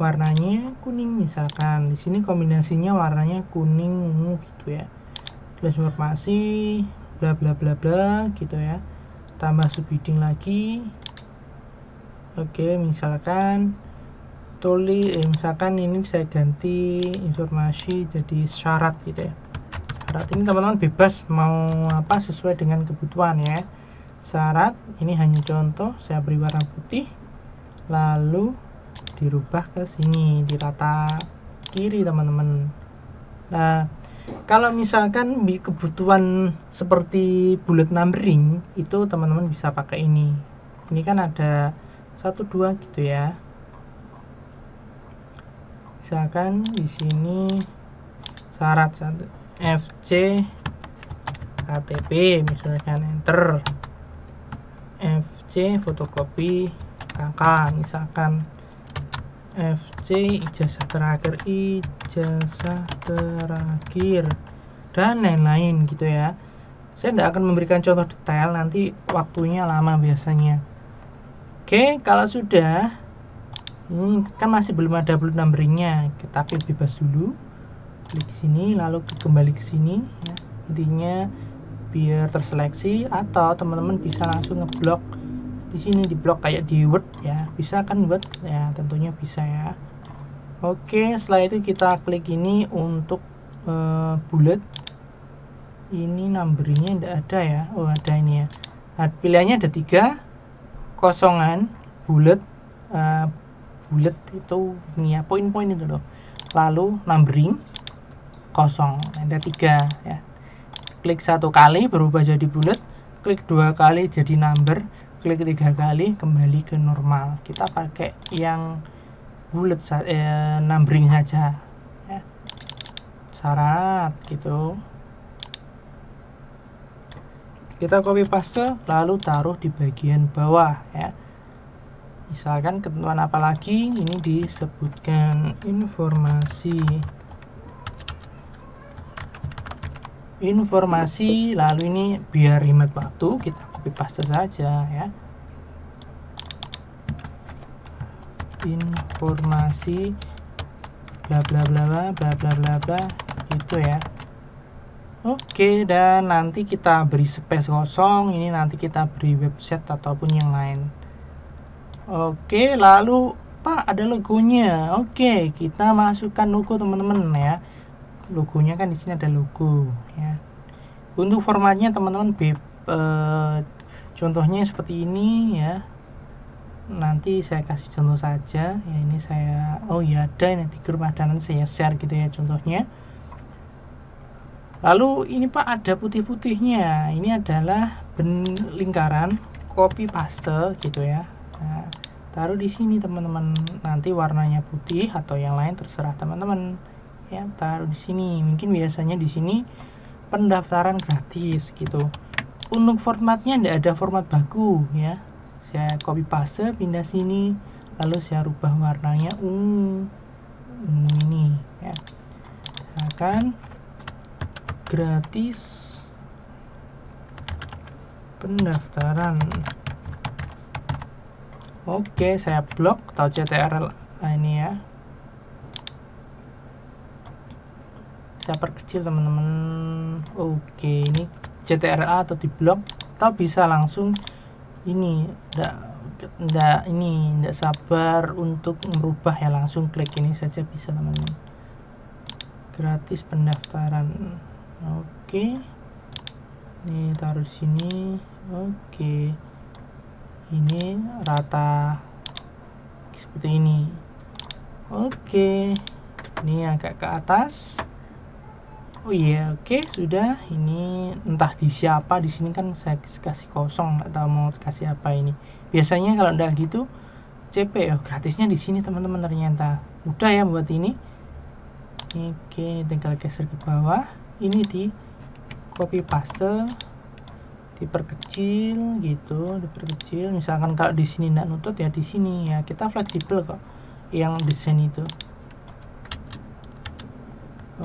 warnanya kuning misalkan, di sini kombinasinya warnanya kuning ungu gitu ya. Tulis informasi bla bla bla bla gitu ya, tambah subheading lagi. Oke, misalkan tulis misalkan ini saya ganti informasi jadi syarat gitu ya. Syarat ini teman-teman bebas mau apa sesuai dengan kebutuhan ya. Syarat ini hanya contoh, saya beri warna putih, lalu dirubah ke sini di rata kiri teman-teman. Nah, kalau misalkan kebutuhan seperti bullet numbering itu teman-teman bisa pakai ini. Ini kan ada 1 2 gitu ya. Misalkan di sini syarat FC KTP misalkan, enter. FC fotokopi KK misalkan, FC ijazah terakhir dan lain-lain gitu ya. Saya tidak akan memberikan contoh detail, nanti waktunya lama biasanya. Oke, kalau sudah ini kan masih belum ada bullet numberingnya, kita klik bebas dulu, klik sini lalu kembali ke sini ya. Intinya biar terseleksi, atau teman-teman bisa langsung ngeblok di sini, di blok kayak di Word ya, bisa kan Word ya, tentunya bisa ya. Oke, setelah itu kita klik ini untuk bullet. Ini numberingnya tidak ada ya, oh ada ini ya. Nah, pilihannya ada 3 kosongan, bullet bullet itu ini ya, poin-poin itu loh, lalu numbering kosong, ada 3 ya. Klik 1 kali berubah jadi bullet, klik 2 kali jadi number, klik 3 kali kembali ke normal. Kita pakai yang bullet numbering saja ya. Syarat gitu, kita copy paste lalu taruh di bagian bawah ya. Misalkan ketentuan apa lagi, ini disebutkan informasi, lalu ini biar hemat waktu kita copy paste saja ya. Informasi bla bla bla bla bla bla bla bla itu ya. Oke, dan nanti kita beri space kosong, ini nanti kita beri website ataupun yang lain. Oke, lalu Pak ada logonya. Oke, kita masukkan logo teman-teman ya. Logonya kan di sini ada logo ya. Untuk formatnya teman-teman contohnya seperti ini ya. Nanti saya kasih contoh saja ya. Ini saya, oh ya ada ini di grup, ada, nanti saya share gitu ya contohnya. Lalu ini Pak ada putih-putihnya, ini adalah lingkaran copy paste gitu ya. Nah, taruh di sini teman-teman, nanti warnanya putih atau yang lain terserah teman-teman ya. Taruh di sini, mungkin biasanya di sini pendaftaran gratis gitu. Untuk formatnya tidak ada format baku ya, saya copy paste pindah sini, lalu saya rubah warnanya ini ya, akan gratis pendaftaran. Oke, saya blok atau CTRL ini ya, saya perkecil teman-teman. Oke, ini CTRL atau di blok, atau bisa langsung ini. Enggak sabar untuk merubah ya, langsung klik ini saja bisa teman-teman. Gratis pendaftaran. Oke, ini taruh di sini. Oke, ini rata seperti ini. Oke, ini agak ke atas. Oh iya, oke, sudah. Ini entah di siapa, di sini kan saya kasih kosong, nggak tahu mau kasih apa ini. Biasanya kalau enggak gitu CP ya, gratisnya di sini teman-teman. Ternyata mudah ya buat ini. Oke, tinggal geser ke bawah. Ini di copy paste, diperkecil gitu, diperkecil. Misalkan kalau di sini enggak nutut ya di sini ya, kita fleksibel kok yang desain itu.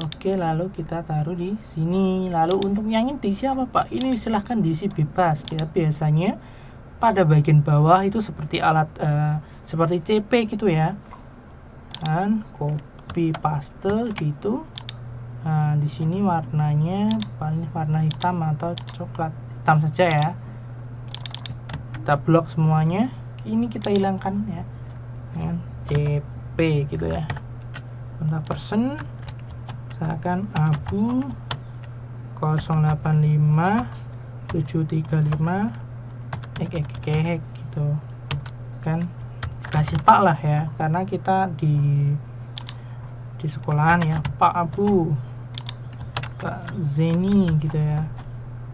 Oke, lalu kita taruh di sini. Lalu untuk yang ini diisi apa Pak? Ini silahkan diisi bebas ya. Biasanya pada bagian bawah itu seperti alat seperti CP gitu ya, dan copy paste gitu. Nah, di sini warnanya paling warna hitam atau coklat, hitam saja ya. Kita blok semuanya. Ini kita hilangkan ya dengan CP gitu ya. Kontak person misalkan abu 085 735 gitu kan, kasih Pak lah ya, karena kita di sekolahan ya, Pak Abu, Kak Zeni gitu ya.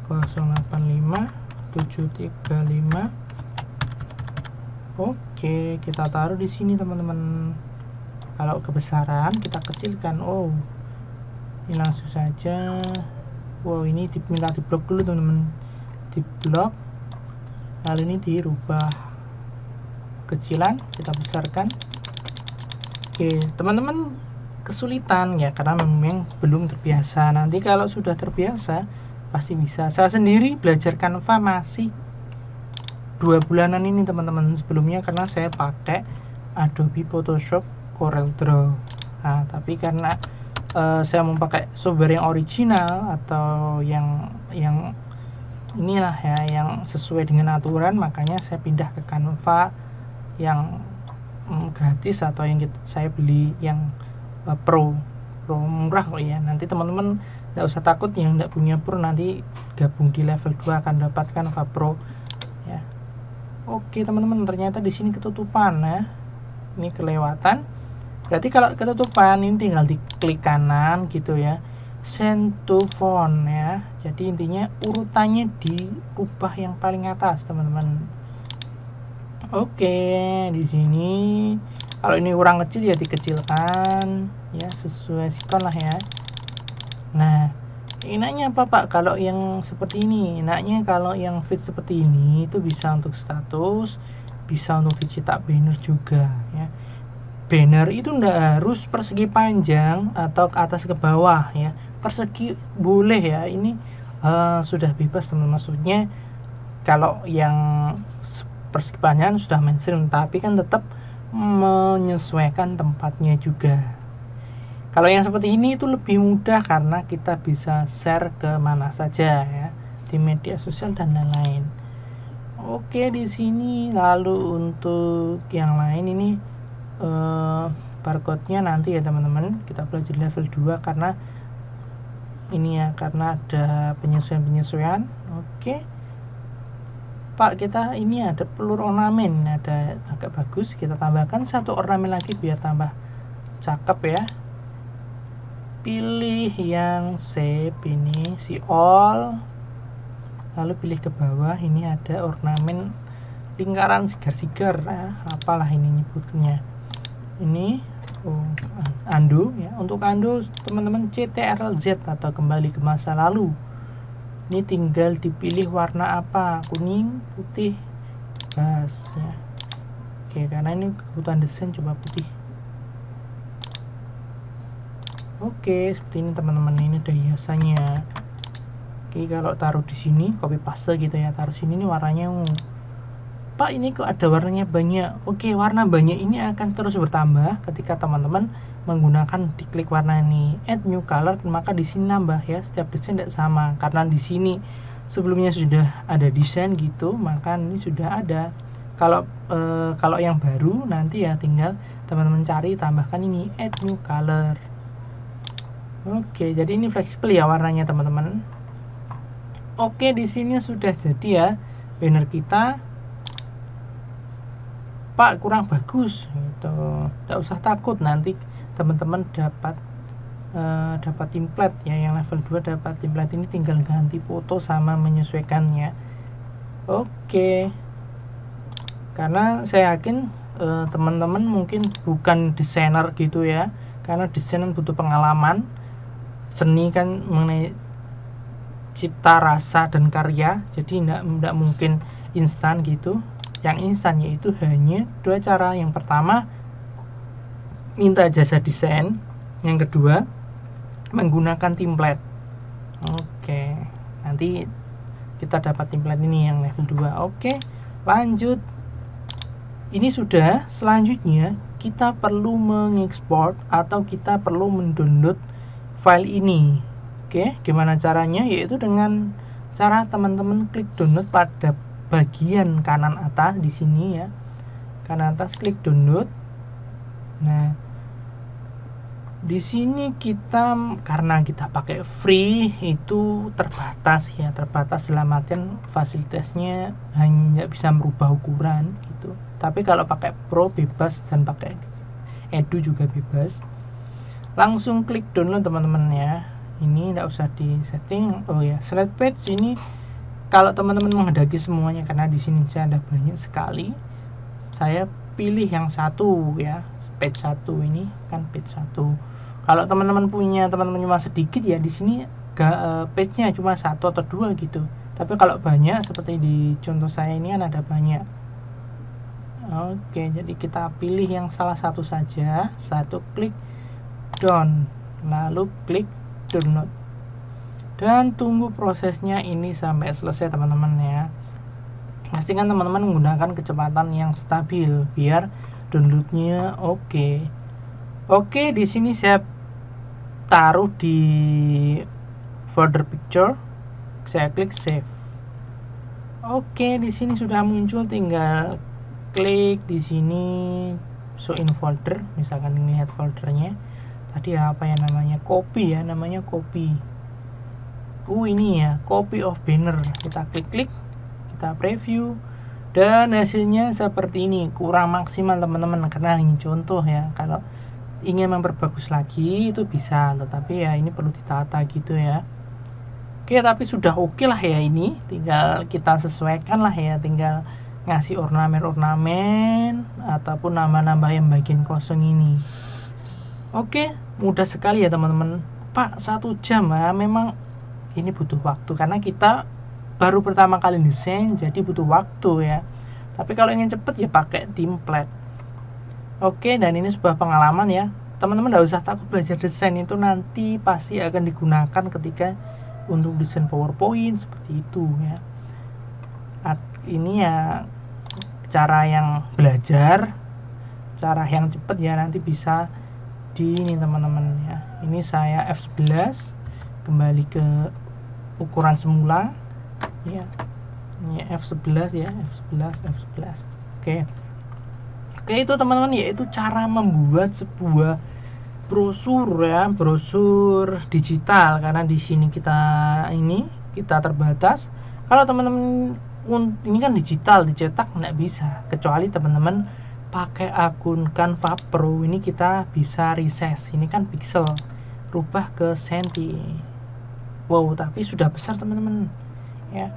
085 735. Oke, kita taruh di sini teman-teman. Kalau kebesaran kita kecilkan. Oh, ini langsung saja. Wow, ini diminta diblok dulu teman-teman, diblok, lalu ini dirubah kecilan, kita besarkan. Oke teman-teman, kesulitan ya karena memang belum terbiasa. Nanti kalau sudah terbiasa pasti bisa. Saya sendiri belajar Canva masih 2 bulanan ini teman-teman. Sebelumnya karena saya pakai Adobe Photoshop Corel Draw. Nah, tapi karena saya mau pakai software yang original atau yang inilah ya, yang sesuai dengan aturan, makanya saya pindah ke Canva yang gratis atau yang saya beli yang pro murah kok ya. Nanti teman-teman nggak usah takut yang nggak punya pro, nanti gabung di level 2 akan dapatkan Canva Pro ya. Oke teman-teman, ternyata di sini ketutupan ya, ini kelewatan. Berarti kalau ketutupan ini tinggal diklik kanan gitu ya, send to font ya. Jadi intinya urutannya diubah yang paling atas teman-teman. Oke, di sini kalau ini kurang kecil ya dikecilkan ya, sesuai sikon lah ya. Nah, enaknya apa Pak kalau yang seperti ini? Enaknya kalau yang fit seperti ini itu bisa untuk status, bisa untuk dicetak banner juga ya. Banner itu enggak harus persegi panjang atau ke atas ke bawah ya, persegi boleh ya. Ini sudah bebas teman, maksudnya kalau yang persegi panjang sudah mainstream, tapi kan tetap menyesuaikan tempatnya juga. Kalau yang seperti ini itu lebih mudah karena kita bisa share ke mana saja ya, di media sosial dan lain-lain. Oke, di sini lalu untuk yang lain ini barcode-nya nanti ya teman-teman, kita belajar level 2 karena ini ya, karena ada penyesuaian. Oke Pak, kita ini ada pelur ornamen, ada agak bagus, kita tambahkan 1 ornamen lagi biar tambah cakep ya. pilih yang shape ini, si all, lalu pilih ke bawah. Ini ada ornamen lingkaran sigar-sigar, apalah ini nyebutnya. Ini undo ya. Untuk undo teman-teman CTRL-Z atau kembali ke masa lalu. Ini tinggal dipilih warna apa, kuning, putih, bas ya. Oke, karena ini kebutuhan desain coba putih. Oke, seperti ini teman-teman, ini ada hiasannya. Oke, kalau taruh di sini copy paste gitu ya, taruh sini nih warnanya ungu. Pak, ini kok ada warnanya banyak. Oke, warna banyak ini akan terus bertambah ketika teman-teman menggunakan diklik warna ini, add new color, maka di sini nambah ya. Setiap desain tidak sama, karena di sini sebelumnya sudah ada desain gitu, maka ini sudah ada. Kalau yang baru nanti ya tinggal teman-teman cari, tambahkan ini add new color. Oke, jadi ini fleksibel ya warnanya teman-teman. Oke, di sini sudah jadi ya banner kita. Pak, kurang bagus gitu. Tidak usah takut, nanti teman-teman dapat template ya, yang level 2 dapat template ini, tinggal ganti foto sama menyesuaikannya. Oke. Karena saya yakin teman-teman mungkin bukan desainer gitu ya, karena desain butuh pengalaman. Seni kan mengenai cipta rasa dan karya, jadi tidak mungkin instan gitu. Yang instan yaitu hanya dua cara. Yang pertama, minta jasa desain. Yang kedua, menggunakan template. Oke, nanti kita dapat template ini yang level 2. Oke, lanjut. Ini sudah. Selanjutnya kita perlu mengekspor atau kita perlu mendownload file ini. Oke, gimana caranya? Yaitu dengan cara teman-teman klik download pada bagian kanan atas di sini ya. Kanan atas klik download. Nah, di sini kita, karena kita pakai free, itu terbatas ya, terbatas dalam artian fasilitasnya hanya bisa merubah ukuran gitu. Tapi kalau pakai pro bebas, dan pakai edu juga bebas. Langsung klik download teman-teman ya. Ini tidak usah di setting. Oh ya, slide page ini kalau teman-teman menghendaki semuanya, karena di sini saya ada banyak sekali, saya pilih yang satu ya, page 1 ini kan page 1. Kalau teman-teman punya cuma sedikit ya, di sini page-nya cuma 1 atau 2 gitu. Tapi kalau banyak seperti di contoh saya ini kan ada banyak. Oke, jadi kita pilih yang salah satu saja, satu, klik down, lalu klik download, dan tunggu prosesnya ini sampai selesai teman-teman ya. Pastikan teman-teman menggunakan kecepatan yang stabil biar downloadnya oke. Oke, di sini saya taruh di folder picture, saya klik save. Oke, di sini sudah muncul, tinggal klik di sini show in folder. Misalkan lihat foldernya tadi apa ya namanya, copy ya, namanya copy. Ini ya, copy of banner. Kita klik, kita preview, dan hasilnya seperti ini. Kurang maksimal teman-teman, karena ini contoh ya. Kalau ingin memperbagus lagi itu bisa, tetapi ya ini perlu ditata gitu ya. Oke, tapi sudah oke lah ya ini. Tinggal kita sesuaikan lah ya, tinggal ngasih ornamen-ornamen ataupun nambah-nambah yang bagian kosong ini. Oke, mudah sekali ya teman-teman. Pak, 1 jam ya, memang ini butuh waktu karena kita baru pertama kali desain, jadi butuh waktu ya. Tapi kalau ingin cepet ya pakai template. Oke, dan ini sebuah pengalaman ya. Teman-teman tidak usah takut belajar desain, itu nanti pasti akan digunakan ketika untuk desain PowerPoint seperti itu ya. Ini ya cara yang belajar, cara yang cepat ya, nanti bisa di ini teman-teman ya. Ini saya F11 kembali ke ukuran semula ya. Ini F11 ya, F11. Oke, itu teman-teman, yaitu cara membuat sebuah brosur ya, brosur digital. Karena di sini kita terbatas. Kalau teman-teman ini kan digital, dicetak nggak bisa, kecuali teman-teman pakai akun Canva Pro. Ini kita bisa resize, ini kan pixel, rubah ke senti. Wow, tapi sudah besar teman-teman ya.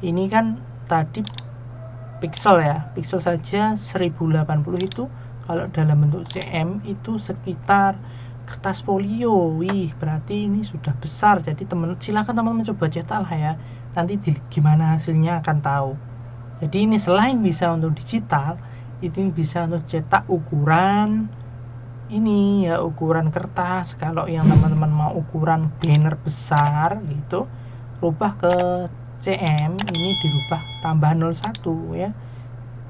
Ini kan tadi pixel ya, pixel saja 1080 itu kalau dalam bentuk cm itu sekitar kertas folio. Wih, berarti ini sudah besar. Jadi silakan teman-teman coba cetak lah ya, nanti gimana hasilnya akan tahu. Jadi ini selain bisa untuk digital, ini bisa untuk cetak ukuran ini ya, ukuran kertas. Kalau yang teman-teman mau ukuran banner besar gitu, rubah ke cm, ini dirubah tambah 01 ya,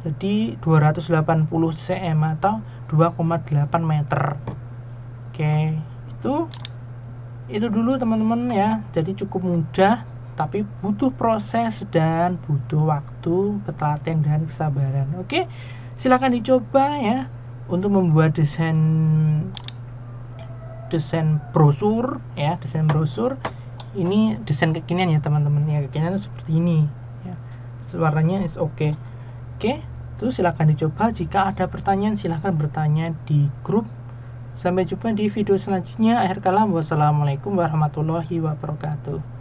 jadi 280 cm atau 2,8 meter. Oke, itu dulu teman-teman ya. Jadi cukup mudah, tapi butuh proses dan butuh waktu, ketelaten dan kesabaran. Oke, silakan dicoba ya untuk membuat desain brosur ya, desain brosur. Ini desain kekinian ya teman-teman ya, kekinian seperti ini ya, warnanya is oke. Terus silakan dicoba. Jika ada pertanyaan silahkan bertanya di grup. Sampai jumpa di video selanjutnya. Akhir kalam, wassalamualaikum warahmatullahi wabarakatuh.